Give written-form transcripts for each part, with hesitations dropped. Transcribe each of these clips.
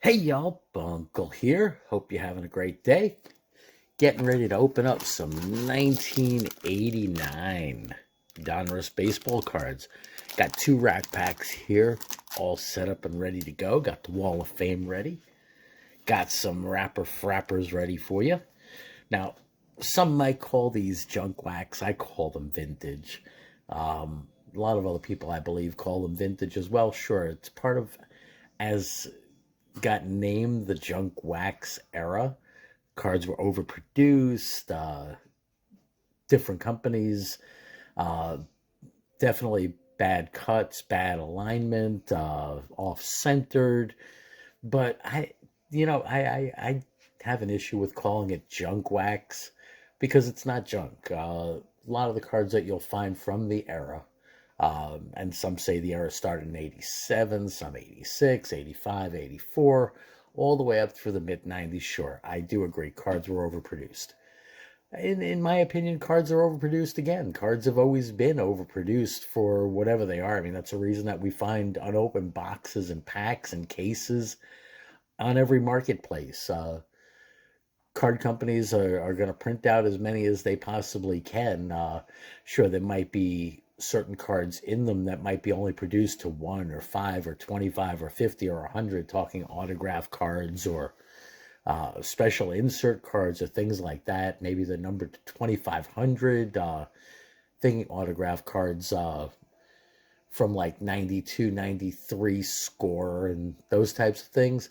Hey y'all, Bunkle here. Hope you're having a great day. Getting ready to open up some 1989 Donruss baseball cards. Got two rack packs here, all set up and ready to go. Got the Wall of Fame ready. Got some wrapper frappers ready for you. Now, some might call these junk wax. I call them vintage. A lot of other people, I believe, call them vintage as well. Sure, it's part of as got named the junk wax era. Cards were overproduced, different companies, uh, definitely bad cuts, bad alignment, off-centered. But I have an issue with calling it junk wax because it's not junk. A lot of the cards that you'll find from the era, and some say the era started in 87, some 86, 85, 84, all the way up through the mid-90s. Sure, I do agree cards were overproduced. In my opinion, cards are overproduced again. Cards have always been overproduced for whatever they are. I mean, that's a reason that we find unopened boxes and packs and cases on every marketplace. Card companies are going to print out as many as they possibly can. Sure, there might be certain cards in them that might be only produced to 1 or 5 or 25 or 50 or 100, talking autograph cards or special insert cards or things like that. Maybe the number to 2,500, thinking autograph cards from like 92, 93 score and those types of things.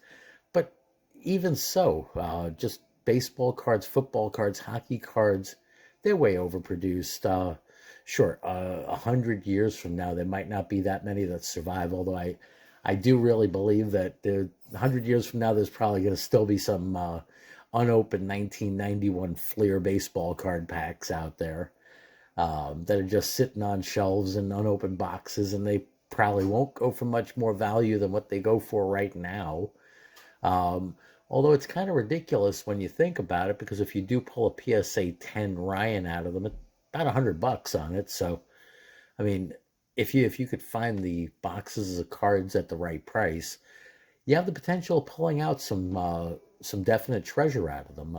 But even so, just baseball cards, football cards, hockey cards, they're way overproduced. Sure, 100 years from now, there might not be that many that survive, although I do really believe that 100 years from now, there's probably going to still be some unopened 1991 Fleer baseball card packs out there that are just sitting on shelves in unopened boxes, and they probably won't go for much more value than what they go for right now. Although it's kind of ridiculous when you think about it, because if you do pull a PSA 10 Ryan out of them, it's about $100 on it. So, I mean, if you could find the boxes of cards at the right price, you have the potential of pulling out some definite treasure out of them.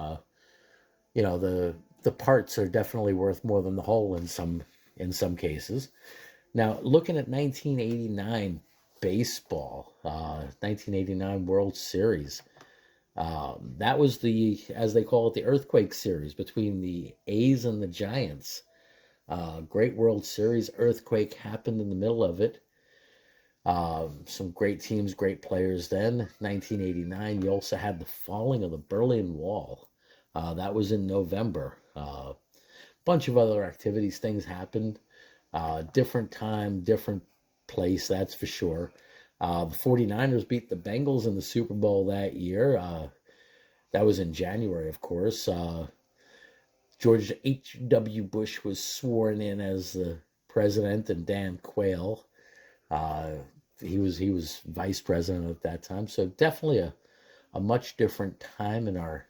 The parts are definitely worth more than the whole in some cases. Now, looking at 1989 baseball, 1989 World Series. That was as they call it, the Earthquake Series between the A's and the Giants. Great World Series. Earthquake happened in the middle of it. Some great teams, great players then. 1989, you also had the falling of the Berlin Wall. That was in November. Bunch of other activities, things happened. Different time, different place, that's for sure. The 49ers beat the Bengals in the Super Bowl that year. That was in January, of course. George H.W. Bush was sworn in as the president, and Dan Quayle, he was vice president at that time. So definitely a much different time in our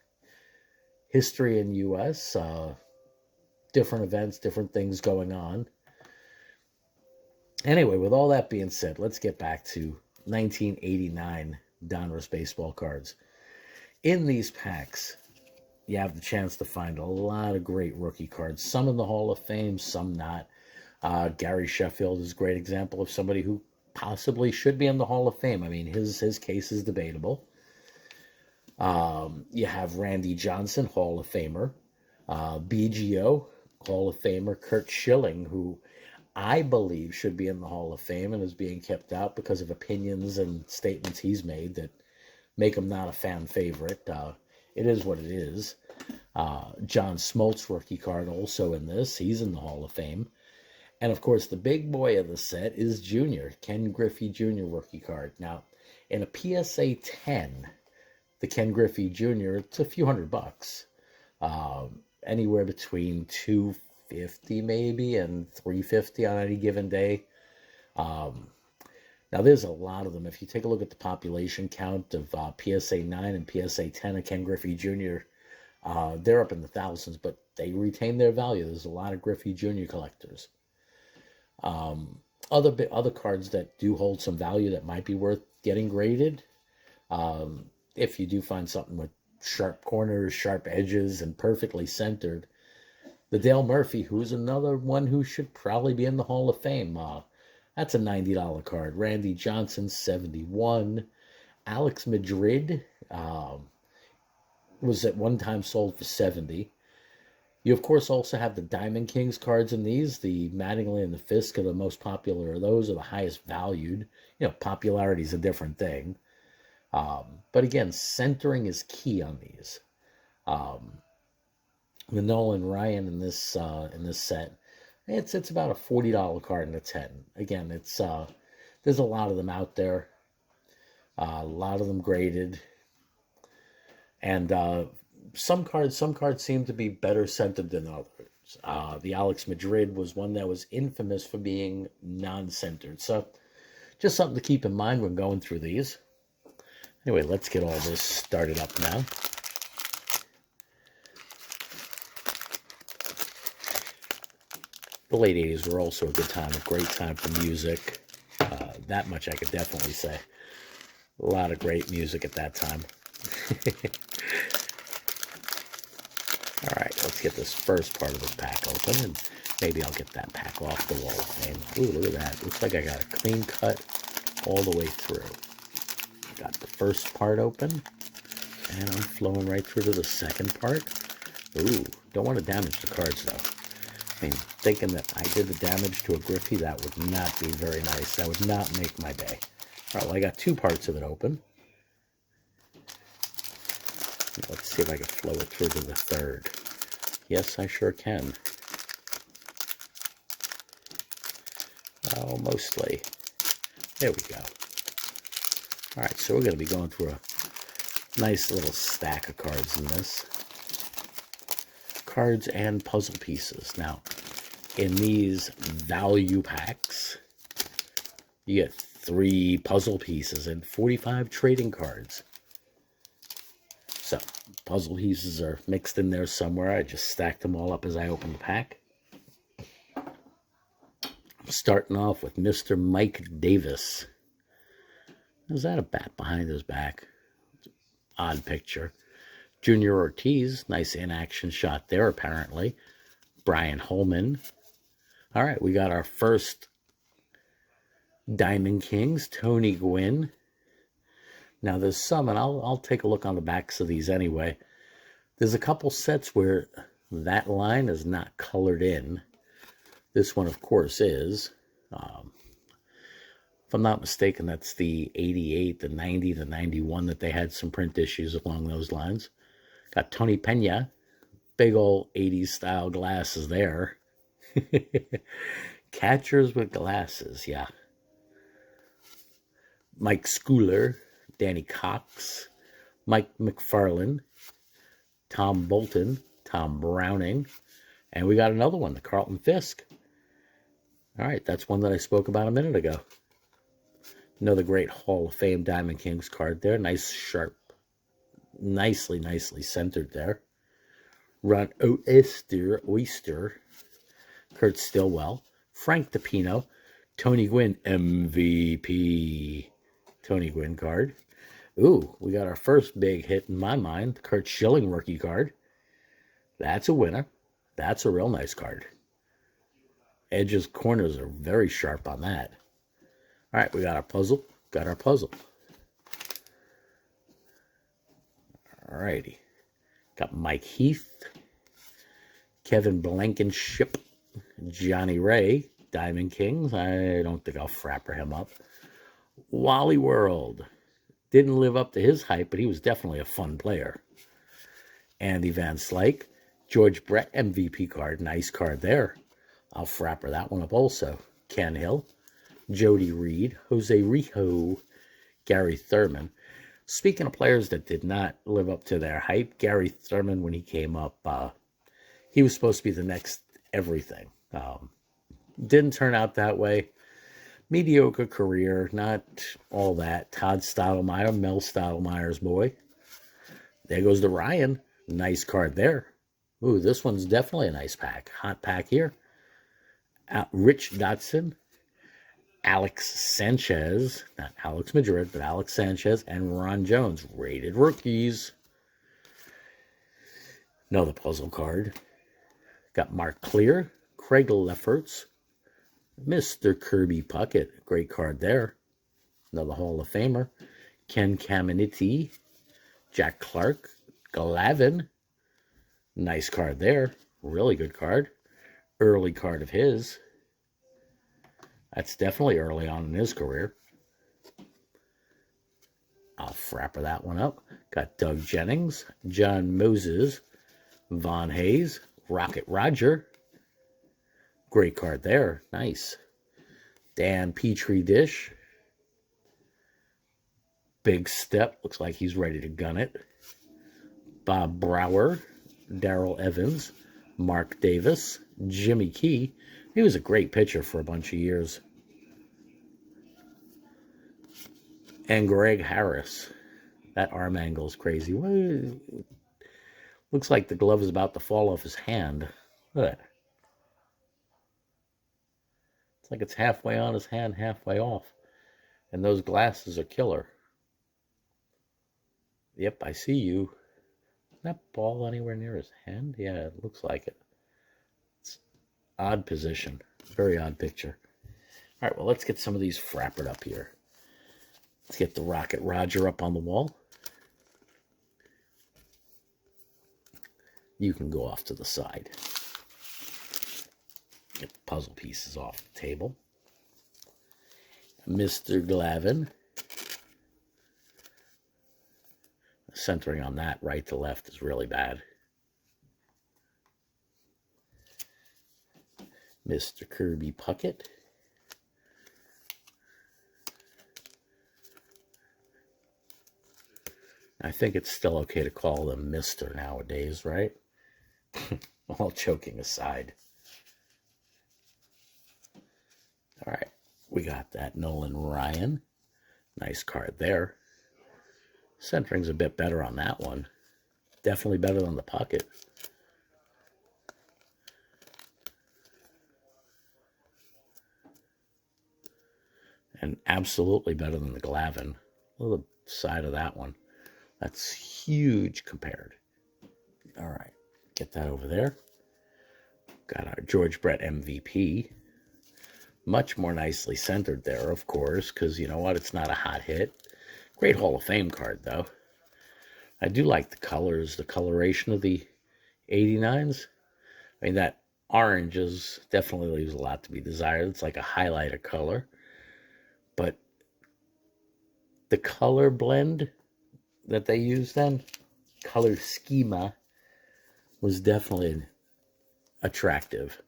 history in U.S. Different events, different things going on. Anyway, with all that being said, let's get back to 1989 Donruss baseball cards. In these packs, you have the chance to find a lot of great rookie cards. Some in the Hall of Fame, some not. Gary Sheffield is a great example of somebody who possibly should be in the Hall of Fame. I mean, his case is debatable. You have Randy Johnson, Hall of Famer. BGO, Hall of Famer. Curt Schilling, who I believe should be in the Hall of Fame and is being kept out because of opinions and statements he's made that make him not a fan favorite. It is what it is. John Smoltz rookie card also in this. He's in the Hall of Fame. And of course, the big boy of the set is Junior, Ken Griffey Jr. rookie card. Now, in a PSA 10, the Ken Griffey Jr., it's a few $100. Anywhere between $250 maybe and $350 on any given day. Now, there's a lot of them. If you take a look at the population count of PSA 9 and PSA 10 of Ken Griffey Jr., they're up in the thousands, but they retain their value. There's a lot of Griffey Jr. collectors. Other cards that do hold some value that might be worth getting graded. if you do find something with sharp corners, sharp edges, and perfectly centered, the Dale Murphy, who's another one who should probably be in the Hall of Fame. That's a $90 card. Randy Johnson, 71. Alex Madrid was at one time sold for 70. You, of course, also have the Diamond Kings cards in these. The Mattingly and the Fisk are the most popular of those, are the highest valued. Popularity is a different thing. But again, centering is key on these. The Nolan Ryan in this set, it's about a $40 card in a 10. Again, there's a lot of them out there, a lot of them graded, and some cards seem to be better centered than others. The Alex Madrid was one that was infamous for being non-centered, so just something to keep in mind when going through these. Anyway, let's get all this started up now. The late 80s were also a good time, a great time for music. That much I could definitely say. A lot of great music at that time. All right, let's get this first part of this pack open, and maybe I'll get that pack off the wall of fame. Ooh, look at that. Looks like I got a clean cut all the way through. Got the first part open, and I'm flowing right through to the second part. Ooh, don't want to damage the cards, though. I mean, thinking that I did the damage to a Griffey, that would not be very nice. That would not make my day. All right, well, I got two parts of it open. Let's see if I can flow it through to the third. Yes, I sure can. Oh, mostly. There we go. All right, so we're going to be going through a nice little stack of cards in this. Cards and puzzle pieces. Now, in these value packs, you get 3 puzzle pieces and 45 trading cards. So, puzzle pieces are mixed in there somewhere. I just stacked them all up as I opened the pack. I'm starting off with Mr. Mike Davis. Is that a bat behind his back? Odd picture. Junior Ortiz, nice in-action shot there, apparently. Brian Holman. All right, we got our first Diamond Kings, Tony Gwynn. Now, there's some, and I'll take a look on the backs of these anyway. There's a couple sets where that line is not colored in. This one, of course, is. If I'm not mistaken, that's the 88, the 90, the 91 that they had some print issues along those lines. Got Tony Pena, big old 80s style glasses there. Catchers with glasses, yeah. Mike Schooler, Danny Cox, Mike McFarland, Tom Bolton, Tom Browning, and we got another one, the Carlton Fisk. All right, that's one that I spoke about a minute ago. Another great Hall of Fame Diamond Kings card there. Nice, sharp, nicely centered there. Ron Oyster, Kurt Stillwell, Frank DePino, Tony Gwynn, MVP Tony Gwynn card. Ooh, we got our first big hit in my mind, the Curt Schilling rookie card. That's a winner. That's a real nice card. Edges, corners are very sharp on that. All right, we got our puzzle. Got our puzzle. All righty. Got Mike Heath, Kevin Blankenship, Johnny Ray, Diamond Kings. I don't think I'll frapper him up. Wally World. Didn't live up to his hype, but he was definitely a fun player. Andy Van Slyke, George Brett MVP card. Nice card there. I'll frapper that one up also. Ken Hill, Jody Reed, Jose Rijo, Gary Thurman. Speaking of players that did not live up to their hype, Gary Thurman, when he came up, he was supposed to be the next everything. Didn't turn out that way. Mediocre career, not all that. Todd Stottlemyre, Mel Stottlemyre's boy. There goes the Ryan. Nice card there. Ooh, this one's definitely a nice pack. Hot pack here. Rich Dotson. Alex Sanchez, not Alex Madrid, but Alex Sanchez and Ron Jones, rated rookies. Another puzzle card. Got Mark Clear, Craig Lefferts, Mr. Kirby Puckett, great card there. Another Hall of Famer. Ken Caminiti, Jack Clark, Glavin, nice card there, really good card. Early card of his. That's definitely early on in his career. I'll frapper that one up. Got Doug Jennings, John Moses, Von Hayes, Rocket Roger. Great card there. Nice. Dan Petrie Dish. Big Step. Looks like he's ready to gun it. Bob Brower, Darrell Evans, Mark Davis, Jimmy Key. He was a great pitcher for a bunch of years. And Greg Harris. That arm angle is crazy. Looks like the glove is about to fall off his hand. Look at that. It's like it's halfway on his hand, halfway off. And those glasses are killer. Yep, I see you. Is that ball anywhere near his hand? Yeah, it looks like it. It's odd position. Very odd picture. All right, well, let's get some of these frappered up here. Let's get the Rocket Roger up on the wall. You can go off to the side. Get the puzzle pieces off the table. Mr. Glavin. Centering on that right to left is really bad. Mr. Kirby Puckett. I think it's still okay to call them Mr. nowadays, right? All joking aside. All right, we got that Nolan Ryan. Nice card there. Centering's a bit better on that one. Definitely better than the Puckett. And absolutely better than the Glavin. Look at the side of that one. That's huge compared. All right, get that over there. Got our George Brett MVP. Much more nicely centered there, of course, because you know what? It's not a hot hit. Great Hall of Fame card, though. I do like the colors, the coloration of the 89s. I mean, that orange definitely leaves a lot to be desired. It's like a highlighter color. But the color blend that they used then, color schema, was definitely attractive.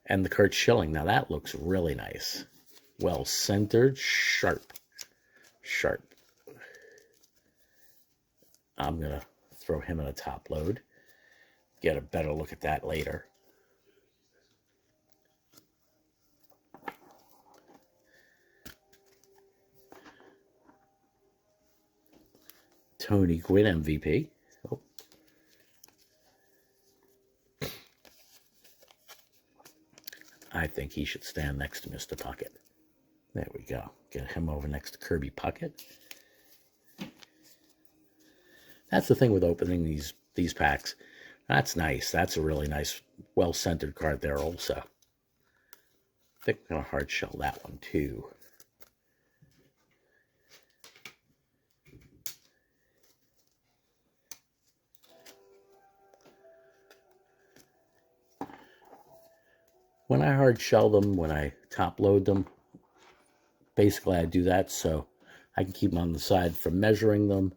And the Curt Schilling, now that looks really nice. Well centered, sharp. Sharp. I'm going to throw him in a top load. Get a better look at that later. Tony Gwynn MVP. Oh. I think he should stand next to Mr. Puckett. There we go. Get him over next to Kirby Puckett. That's the thing with opening these packs. That's nice. That's a really nice, well-centered card there also. I think I'm going to hard shell that one too. When I hard shell them, when I top load them, basically I do that so I can keep them on the side for measuring them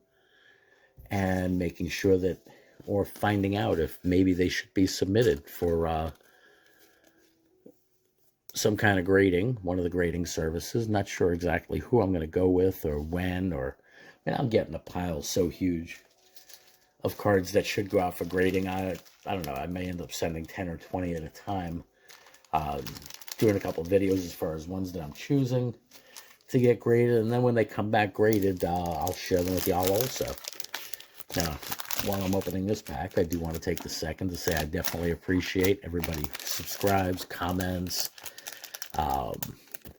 and making sure that, or finding out if maybe they should be submitted for some kind of grading, one of the grading services. Not sure exactly who I'm going to go with or when, or, I mean, I'm getting a pile so huge of cards that should go out for grading. I don't know, I may end up sending 10 or 20 at a time. Doing a couple of videos as far as ones that I'm choosing to get graded, and then when they come back graded, I'll share them with y'all also. Now, while I'm opening this pack, I do want to take the second to say I definitely appreciate everybody who subscribes, comments,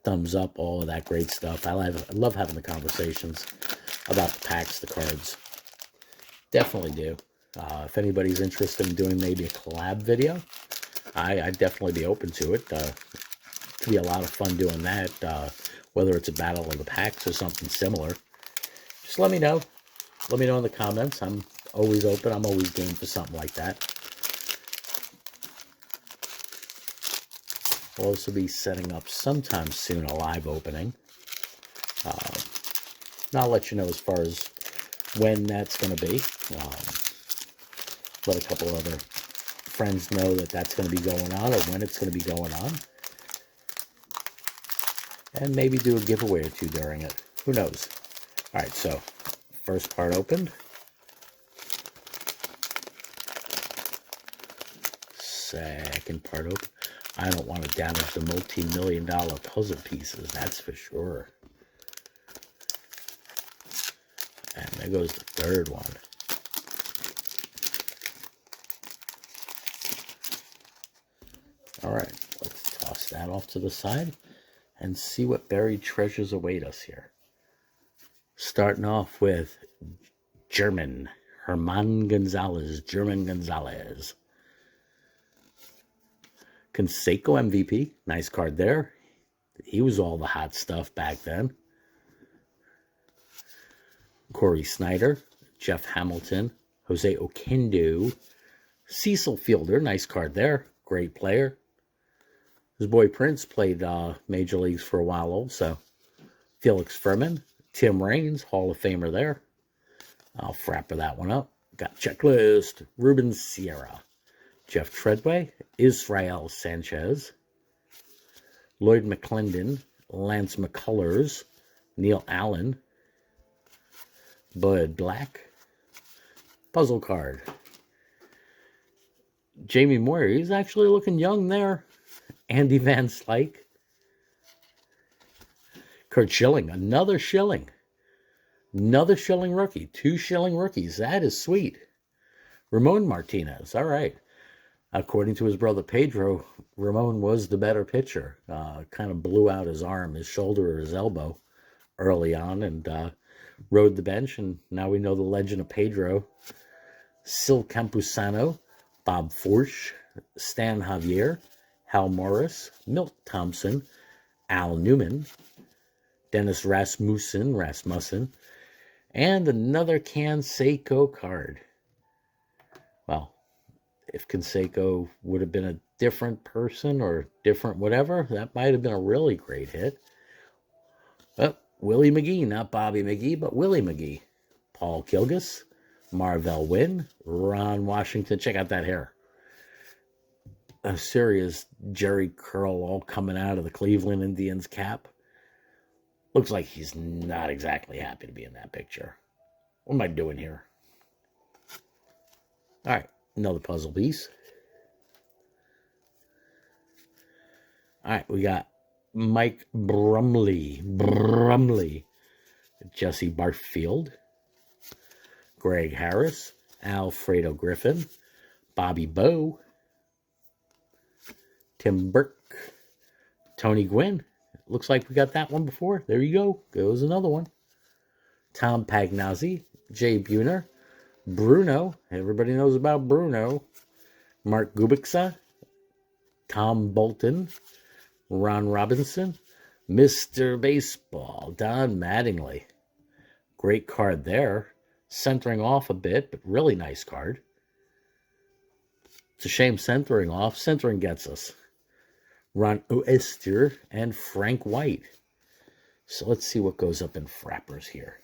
thumbs up, all of that great stuff. I love having the conversations about the packs, the cards. Definitely do. If anybody's interested in doing maybe a collab video, I'd definitely be open to it. It could be a lot of fun doing that, whether it's a battle of the packs or something similar. Just let me know. Let me know in the comments. I'm always open. I'm always game for something like that. We'll also be setting up sometime soon a live opening. And I'll let you know as far as when that's going to be. Let a couple other friends know that that's going to be going on, or when it's going to be going on. And maybe do a giveaway or two during it. Who knows? All right, so first part opened. Second part open. I don't want to damage the multi-million-dollar puzzle pieces, that's for sure. And there goes the third one. All right, let's toss that off to the side and see what buried treasures await us here. Starting off with German, German Gonzalez. Canseco MVP, nice card there. He was all the hot stuff back then. Corey Snyder, Jeff Hamilton, Jose Oquendo, Cecil Fielder, nice card there, great player. His boy Prince played Major Leagues for a while also. Felix Furman, Tim Raines, Hall of Famer there. I'll frapper that one up. Got checklist. Ruben Sierra, Jeff Treadway, Israel Sanchez, Lloyd McClendon, Lance McCullers, Neil Allen, Bud Black, puzzle card. Jamie Moyer, he's actually looking young there. Andy Van Slyke. Curt Schilling, another Schilling. Another Schilling rookie. 2 Schilling rookies. That is sweet. Ramon Martinez, all right. According to his brother Pedro, Ramon was the better pitcher. Kind of blew out his arm, his shoulder, or his elbow early on, and rode the bench. And now we know the legend of Pedro. Sil Campusano, Bob Forsch, Stan Javier, Hal Morris, Milt Thompson, Al Newman, Dennis Rasmussen, and another Canseco card. Well, if Canseco would have been a different person or different whatever, that might have been a really great hit. Well, Willie McGee, not Bobby McGee, but Willie McGee. Paul Kilgus, Marvell Wynn, Ron Washington. Check out that hair. A serious Jerry curl all coming out of the Cleveland Indians cap. Looks like he's not exactly happy to be in that picture. What am I doing here? All right, another puzzle piece. All right, we got Mike Brumley, Jesse Barfield, Greg Harris, Alfredo Griffin, Bobby Bowe, Tim Burke, Tony Gwynn. Looks like we got that one before. There you go. Goes another one. Tom Pagnazzi, Jay Buhner, Bruno. Everybody knows about Bruno. Mark Gubica, Tom Bolton, Ron Robinson, Mr. Baseball, Don Mattingly. Great card there. Centering off a bit, but really nice card. It's a shame centering off. Centering gets us. Ron Oester and Frank White. So let's see what goes up in frappers here.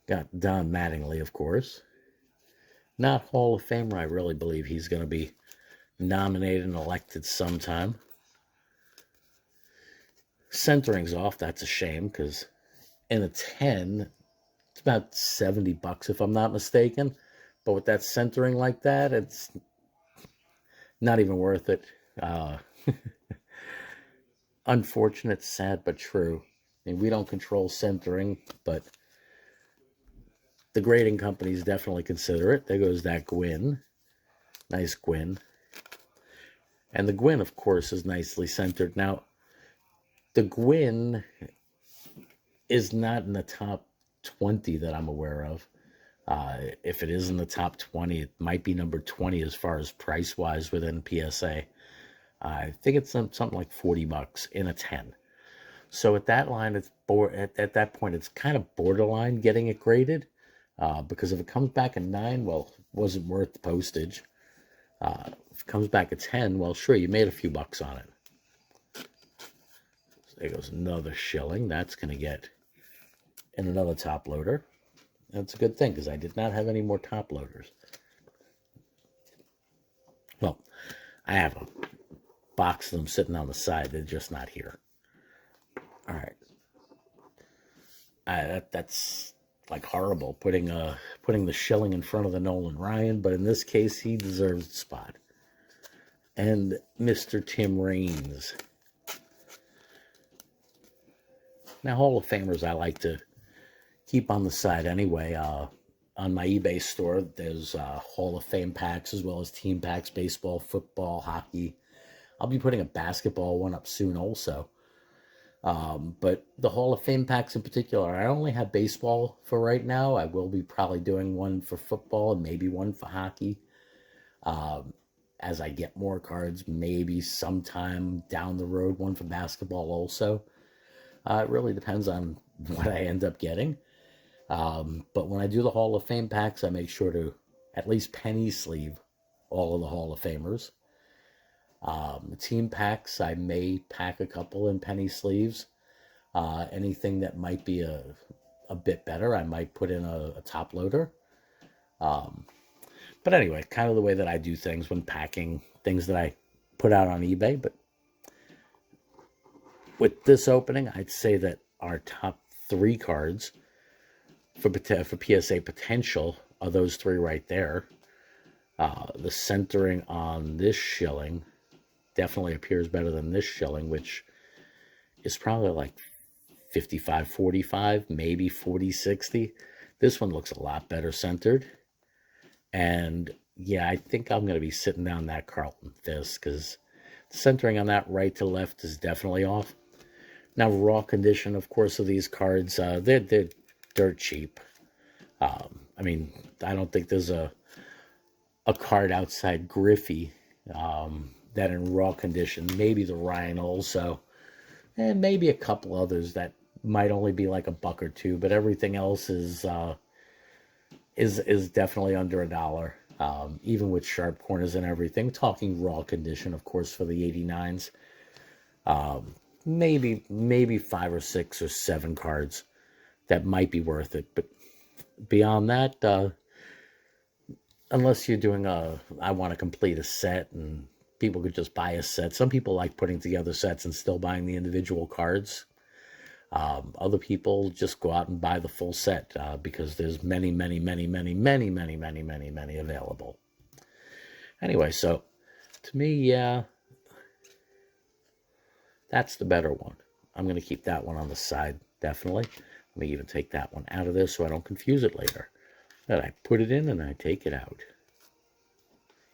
Got Don Mattingly, of course. Not Hall of Famer. I really believe he's going to be nominated and elected sometime. Centering's off. That's a shame because in a 10, it's about $70 if I'm not mistaken. But with that centering like that, it's not even worth it. Unfortunate, sad, but true. I mean, we don't control centering, but the grading companies definitely consider it. There goes that Gwyn. Nice Gwyn. And the Gwyn, of course, is nicely centered. Now, The Gwyn is not in the top 20 that I'm aware of. If it is in the top 20, it might be number 20 as far as price-wise within PSA. I think it's something like $40 in a 10. So at that line, at that point, it's kind of borderline getting it graded. Because if it comes back a 9, well, it wasn't worth the postage. If it comes back a 10, well, sure, you made a few bucks on it. So there goes another Schilling. That's going to get in another top loader. That's a good thing, because I did not have any more top loaders. Well, I have a box of them sitting on the side. They're just not here. All right. That's like horrible, putting the Schilling in front of the Nolan Ryan, but in this case, he deserves the spot. And Mr. Tim Raines. Now, Hall of Famers I like to keep on the side anyway. On my eBay store, there's Hall of Fame packs as well as team packs, baseball, football, hockey. I'll be putting a basketball one up soon also. But the Hall of Fame packs in particular, I only have baseball for right now. I will be probably doing one for football and maybe one for hockey. As I get more cards, maybe sometime down the road, one for basketball also. It really depends on what I end up getting. But when I do the Hall of Fame packs, I make sure to at least penny sleeve all of the Hall of Famers. The team packs, I may pack a couple in penny sleeves. Anything that might be a bit better, I might put in a top loader. But anyway, kind of the way that I do things when packing things that I put out on eBay. But with this opening, I'd say that our top 3 cards for PSA potential are those 3 right there. The centering on this Schilling definitely appears better than this Schilling, which is probably like 55-45, maybe 40-60. This one looks a lot better centered. And yeah, I think I'm going to be sitting down that Carlton Fisk, because centering on that right to left is definitely off. Now, raw condition, of course, of these cards, they're dirt cheap. I mean, I don't think there's a card outside Griffey that in raw condition, maybe the Ryan also, and maybe a couple others that might only be like $1 or $2, but everything else is definitely under $1, even with sharp corners and everything. Talking raw condition, of course, for the 89s. Maybe 5 or 6 or 7 cards that might be worth it, but beyond that, unless you're doing I want to complete a set, and people could just buy a set. Some people like putting together sets and still buying the individual cards. Other people just go out and buy the full set because there's many available. Anyway, so to me, yeah, that's the better one. I'm going to keep that one on the side, definitely. Let me even take that one out of this so I don't confuse it later. Then I put it in and I take it out.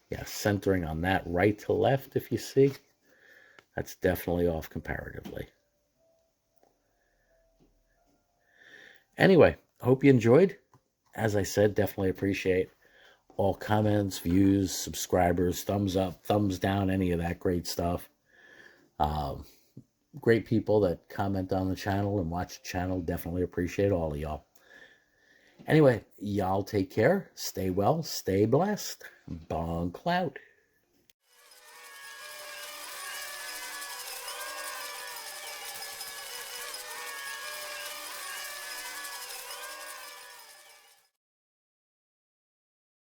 Yeah, centering on that right to left, if you see, that's definitely off comparatively. Anyway, hope you enjoyed. As I said, definitely appreciate all comments, views, subscribers, thumbs up, thumbs down, any of that great stuff. Great people that comment on the channel and watch the channel. Definitely appreciate all of y'all. Anyway, y'all take care. Stay well. Stay blessed. Bunkle out.